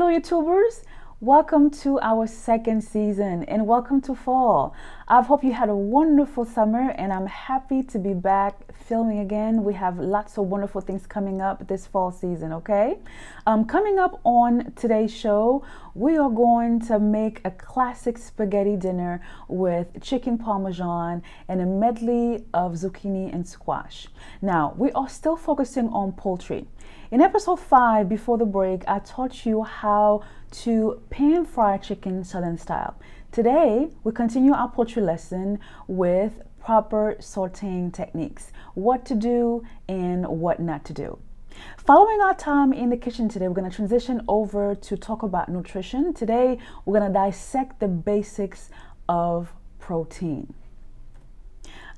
Hello YouTubers, welcome to our second season and welcome to fall. I hope you had a wonderful summer and I'm happy to be back filming again. We have lots of wonderful things coming up this fall season, okay? Coming up on today's show, we are going to make a classic spaghetti dinner with chicken parmesan and a medley of zucchini and squash. Now, we are still focusing on poultry. In episode 5, before the break, I taught you how to pan fry chicken Southern style. Today, we continue our poultry lesson with proper sauteing techniques, what to do and what not to do. Following our time in the kitchen today, we're going to transition over to talk about nutrition. Today, we're going to dissect the basics of protein.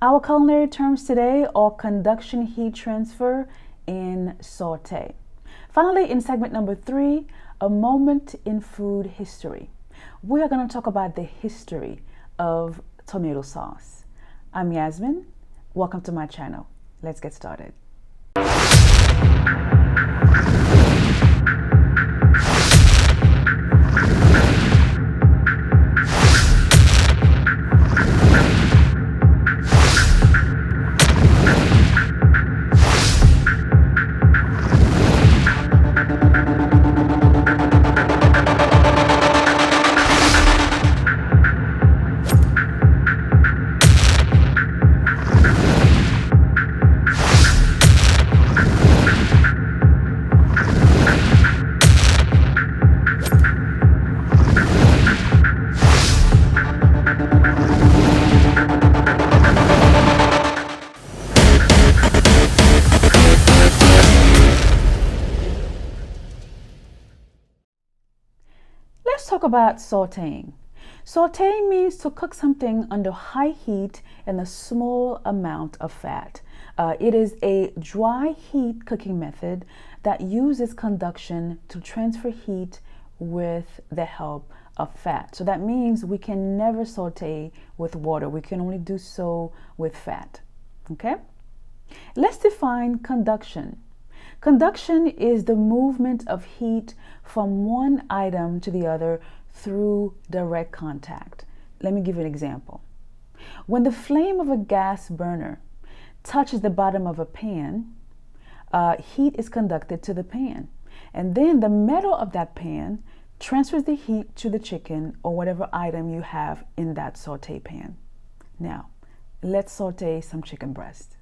Our culinary terms today are conduction, heat transfer, and saute. Finally, in segment number 3, a moment in food history. We are going to talk about the history of tomato sauce. I'm Yasmine. Welcome to my channel. Let's get started. Let's talk about sauteing. Sauteing means to cook something under high heat and a small amount of fat. It is a dry heat cooking method that uses conduction to transfer heat with the help of fat. So that means we can never saute with water. We can only do so with fat. Okay? Let's define conduction. Conduction is the movement of heat from one item to the other through direct contact. Let me give you an example. When the flame of a gas burner touches the bottom of a pan, heat is conducted to the pan. And then the metal of that pan transfers the heat to the chicken or whatever item you have in that saute pan. Now, let's saute some chicken breast.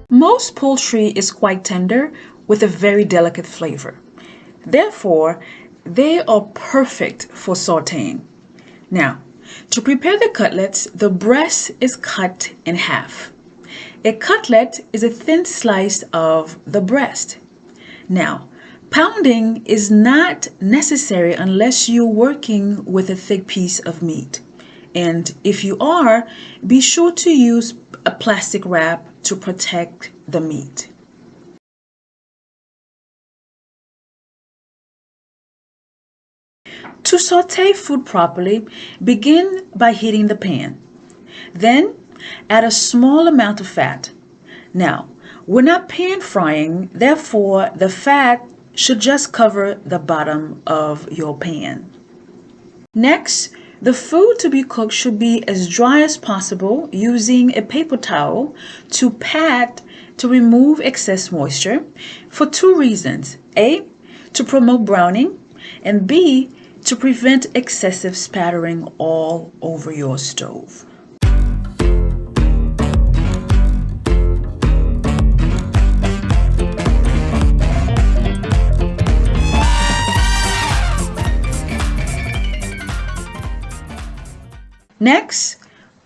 Most poultry is quite tender with a very delicate flavor. Therefore, they are perfect for sauteing. Now, to prepare the cutlets, the breast is cut in half. A cutlet is a thin slice of the breast. Now, pounding is not necessary unless you're working with a thick piece of meat. And if you are, be sure to use a plastic wrap to protect the meat. To saute food properly, begin by heating the pan. Then add a small amount of fat. Now, we're not pan frying, therefore the fat should just cover the bottom of your pan. Next, the food to be cooked should be as dry as possible using a paper towel to pat to remove excess moisture for 2 reasons. A, to promote browning, and B, to prevent excessive spattering all over your stove. Next,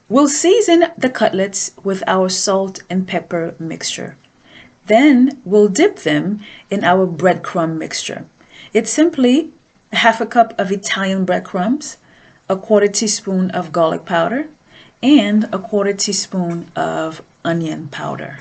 we'll season the cutlets with our salt and pepper mixture. Then we'll dip them in our breadcrumb mixture. It's simply half a cup of Italian breadcrumbs, a 1/4 teaspoon of garlic powder, and a 1/4 teaspoon of onion powder.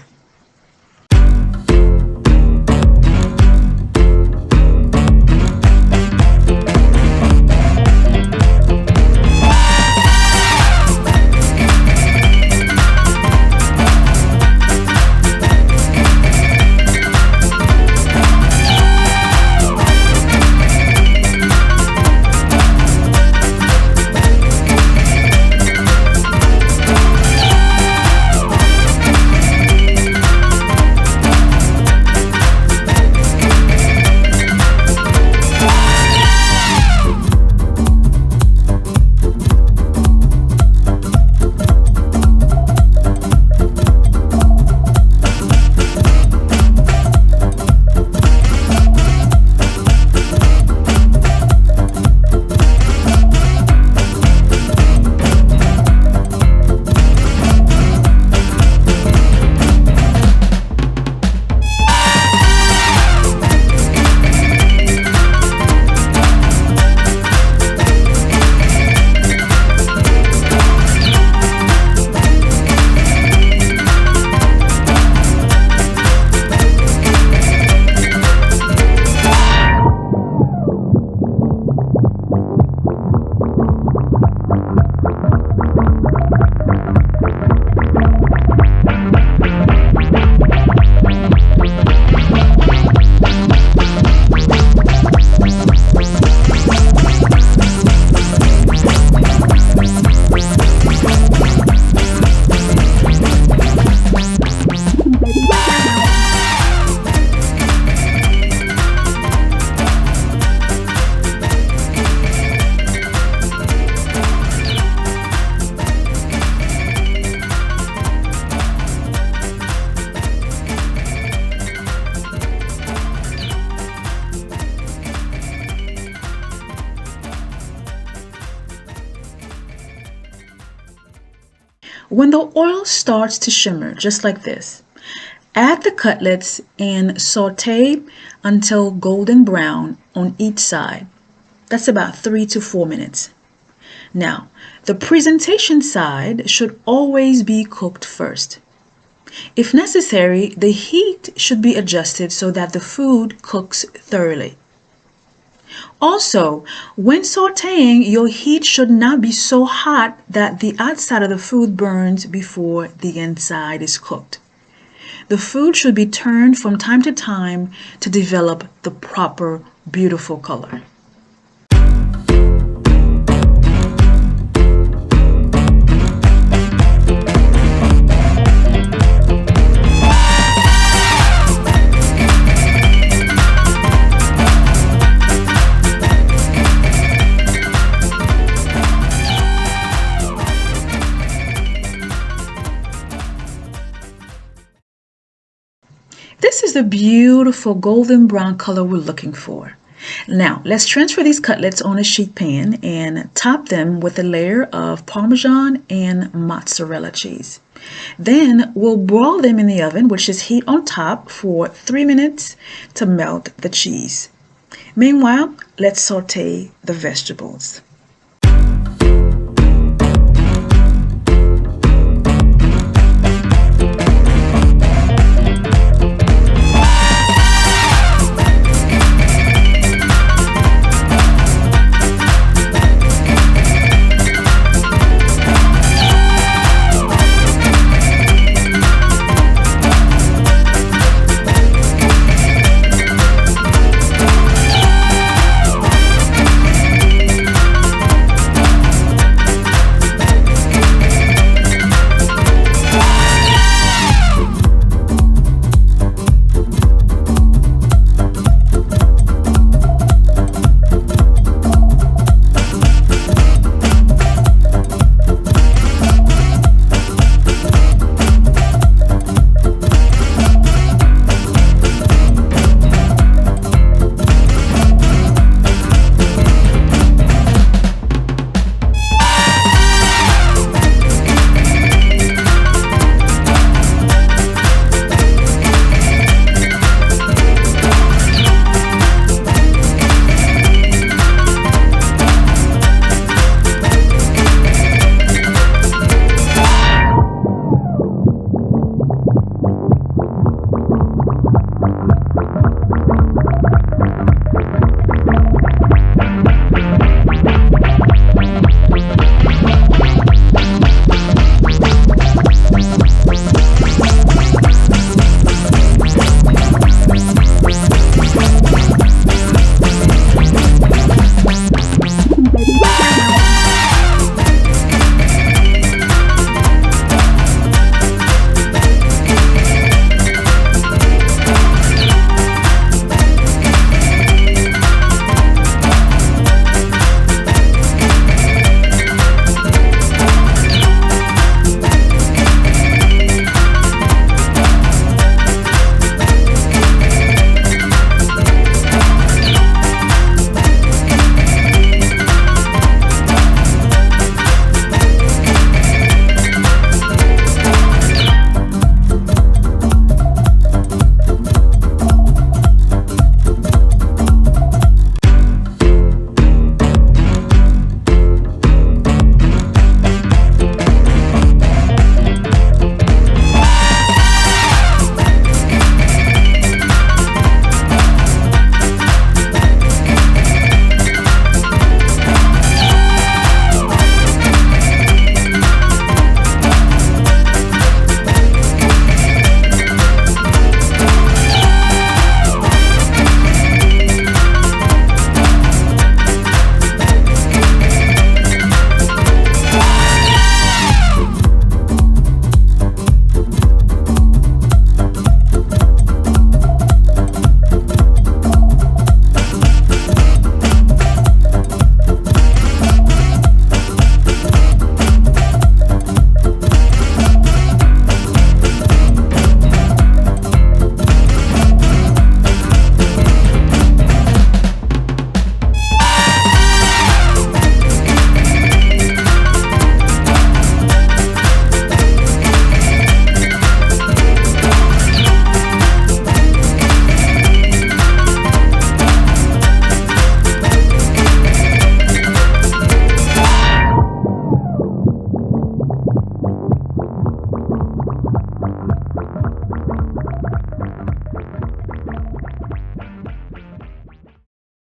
When the oil starts to shimmer, just like this, add the cutlets and saute until golden brown on each side. That's about 3 to 4 minutes. Now, the presentation side should always be cooked first. If necessary, the heat should be adjusted so that the food cooks thoroughly. Also, when sauteing, your heat should not be so hot that the outside of the food burns before the inside is cooked. The food should be turned from time to time to develop the proper, beautiful color. This is the beautiful golden brown color we're looking for. Now, let's transfer these cutlets on a sheet pan and top them with a layer of Parmesan and mozzarella cheese. Then we'll broil them in the oven, which is heat on top, for 3 minutes to melt the cheese. Meanwhile, let's saute the vegetables.